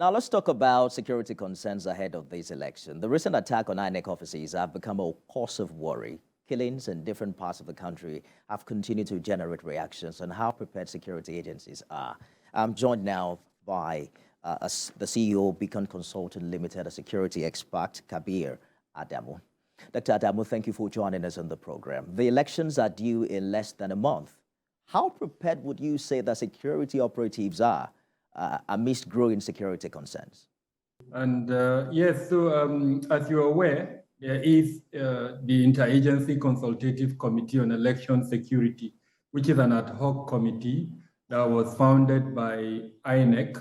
Now let's talk about security concerns ahead of this election. The recent attack on INEC offices have become a cause of worry. Killings in different parts of the country have continued to generate reactions on how prepared security agencies are. I'm joined now by the CEO of Beacon Consulting Limited, a security expert, Kabiru Adamu. Dr. Adamu, thank you for joining us on the program. The elections are due in less than a month. How prepared would you say that security operatives are amidst growing security concerns? And yes, so as you're aware, there is the Interagency Consultative Committee on Election Security, which is an ad hoc committee that was founded by INEC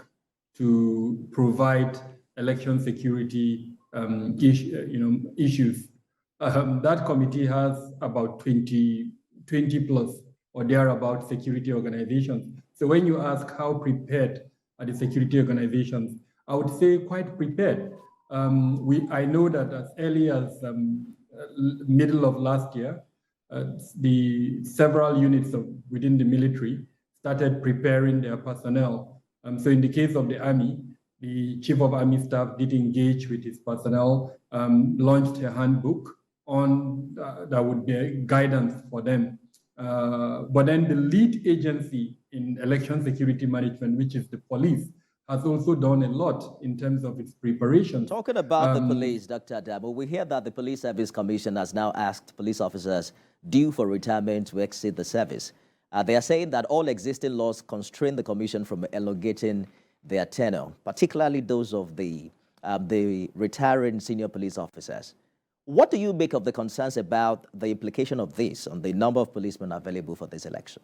to provide election security issues. That committee has about 20 plus or thereabout security organizations. So when you ask how prepared are the security organizations, I would say quite prepared. I know that as early as middle of last year, the several units within the military started preparing their personnel. So in the case of the Army, the Chief of Army Staff did engage with his personnel, launched a handbook on that would be a guidance for them. But then the lead agency in election security management, which is the police, has also done a lot in terms of its preparation. Talking about the police, Dr. Adamu, we hear that the Police Service Commission has now asked police officers due for retirement to exit the service. They are saying that all existing laws constrain the commission from elongating their tenure, particularly those of the retiring senior police officers. What do you make of the concerns about the implication of this on the number of policemen available for this election?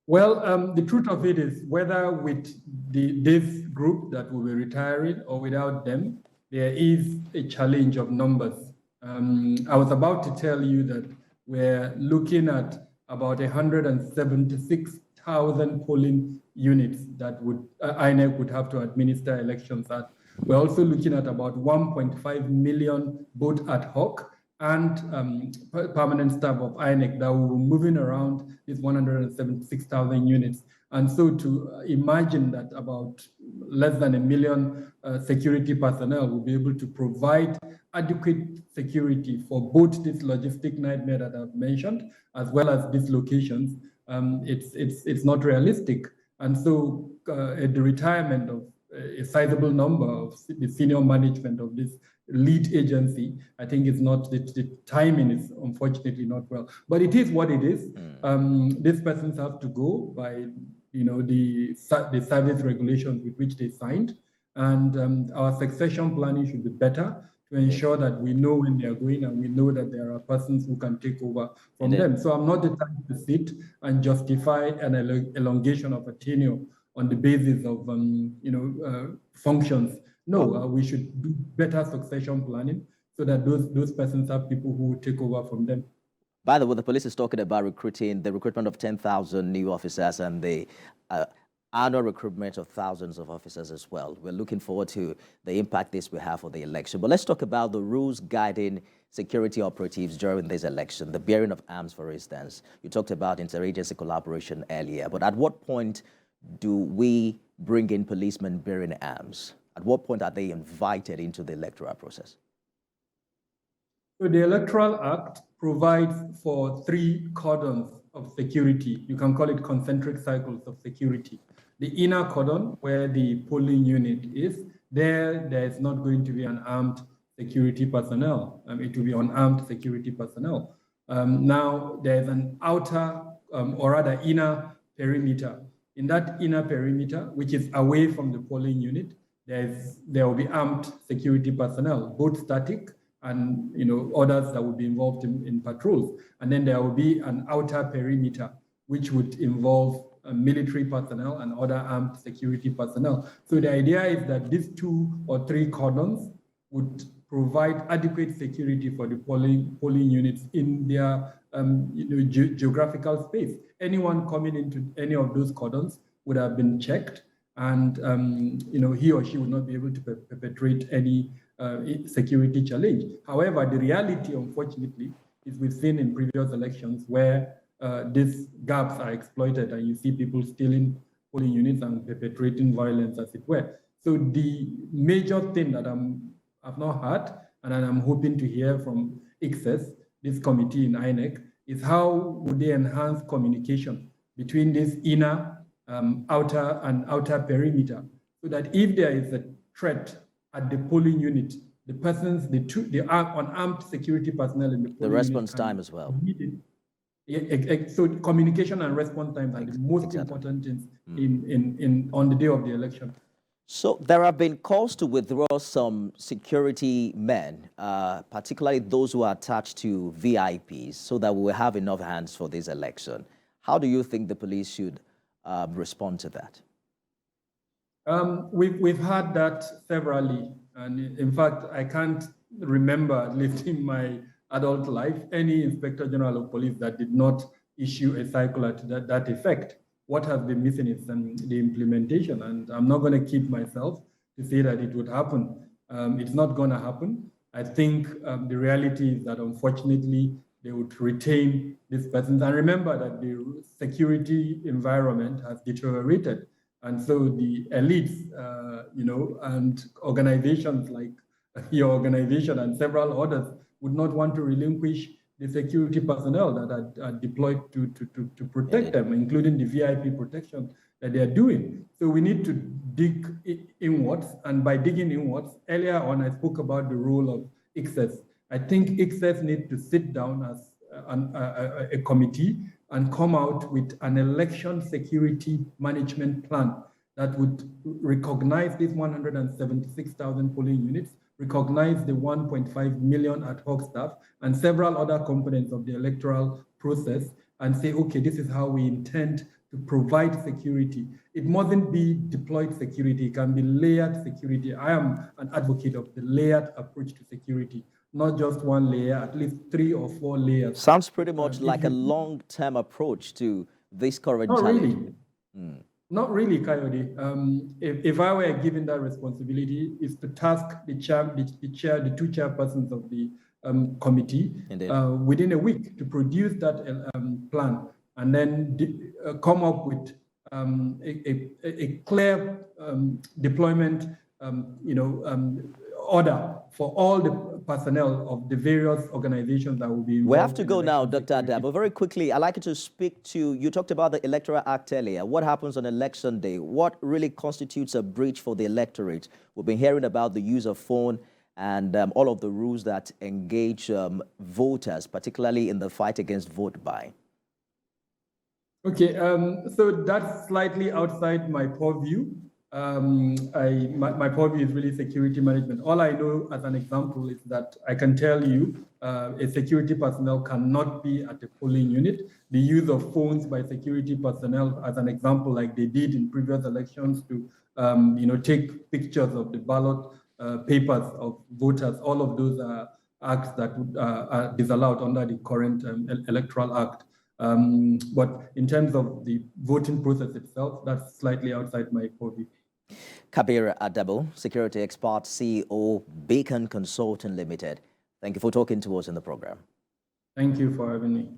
Well, the truth of it is, whether with this group that will be retiring or without them, there is a challenge of numbers. I was about to tell you that we're looking at about 176,000 polling units that INEC would have to administer elections at. We're also looking at about 1.5 million both ad hoc and permanent staff of INEC that will be moving around these 176,000 units. And so to imagine that about less than 1 million security personnel will be able to provide adequate security for both this logistic nightmare that I've mentioned, as well as these locations, it's not realistic. And so the retirement of a sizable number of the senior management of this lead agency, I think it's not, the timing is unfortunately not well, but it is what it is. These persons have to go by, the service regulations with which they signed, and our succession planning should be better to ensure that we know when they are going and we know that there are persons who can take over from them. So I'm not the type to sit and justify an elongation of a tenure on the basis of functions. No, we should do better succession planning so that those persons have people who will take over from them. By the way, the police is talking about the recruitment of 10,000 new officers and the annual recruitment of thousands of officers as well. We're looking forward to the impact this will have for the election. But let's talk about the rules guiding security operatives during this election, the bearing of arms, for instance. You talked about interagency collaboration earlier, but at what point do we bring in policemen bearing arms? At what point are they invited into the electoral process? So the Electoral Act provides for 3 cordons of security. You can call it concentric cycles of security. The inner cordon, where the polling unit is, there is not going to be an armed security personnel. It will be unarmed security personnel. Now, there's an outer, or rather inner perimeter. In that inner perimeter, which is away from the polling unit, there will be armed security personnel, both static and others that would be involved in patrols. And then there will be an outer perimeter, which would involve military personnel and other armed security personnel. So the idea is that these 2 or 3 cordons would provide adequate security for the polling units in their geographical space. Anyone coming into any of those cordons would have been checked, and he or she would not be able to perpetrate any security challenge. However, the reality, unfortunately, is we've seen in previous elections where these gaps are exploited and you see people stealing polling units and perpetrating violence, as it were. So the major thing that I've not heard, and I'm hoping to hear from ICSES, this committee in INEC, is how would they enhance communication between this inner, outer perimeter, so that if there is a threat at the polling unit, the persons, the unarmed security personnel in the polling the response unit time as well. So communication and response time are the most important things on the day of the election. So there have been calls to withdraw some security men, particularly those who are attached to VIPs, so that we will have enough hands for this election. How do you think the police should respond to that? We've had that severally, and in fact, I can't remember, at least in my adult life, any Inspector General of Police that did not issue a circular to that effect. What has been missing is the implementation, and I'm not going to keep myself to say that it would happen. It's not going to happen. I think the reality is that unfortunately they would retain these persons. And remember that the security environment has deteriorated, and so the elites, and organizations like your organization and several others would not want to relinquish the security personnel that are deployed to protect them, including the VIP protection that they are doing. So we need to dig inwards, and by digging inwards, earlier on I spoke about the role of ICSES. I think ICSES need to sit down as a committee and come out with an election security management plan that would recognize these 176,000 polling units, recognize the 1.5 million ad hoc staff and several other components of the electoral process, and say, okay, this is how we intend to provide security. It mustn't be deployed security, it can be layered security. I am an advocate of the layered approach to security, not just one layer, at least 3 or 4 layers. Sounds pretty much like a long-term approach to this current challenge. Not really, Coyote. If I were given that responsibility, is to task the two chairpersons of the committee within a week to produce that plan, and then come up with a clear deployment, order for all the personnel of the various organizations that will be involved. We have to go now, Dr. Adamu. Very quickly, I'd like you to speak to, you talked about the Electoral Act earlier. What happens on election day? What really constitutes a breach for the electorate? We've been hearing about the use of phone and all of the rules that engage voters, particularly in the fight against vote buying. Okay, so that's slightly outside my purview. My purview is really security management. All I know as an example is that I can tell you a security personnel cannot be at a polling unit. The use of phones by security personnel, as an example, like they did in previous elections to take pictures of the ballot papers of voters, all of those are acts that are disallowed under the current Electoral Act. But in terms of the voting process itself, that's slightly outside my purview. Kabiru Adamu, security expert, CEO, Beacon Consulting Limited. Thank you for talking to us in the program. Thank you for having me.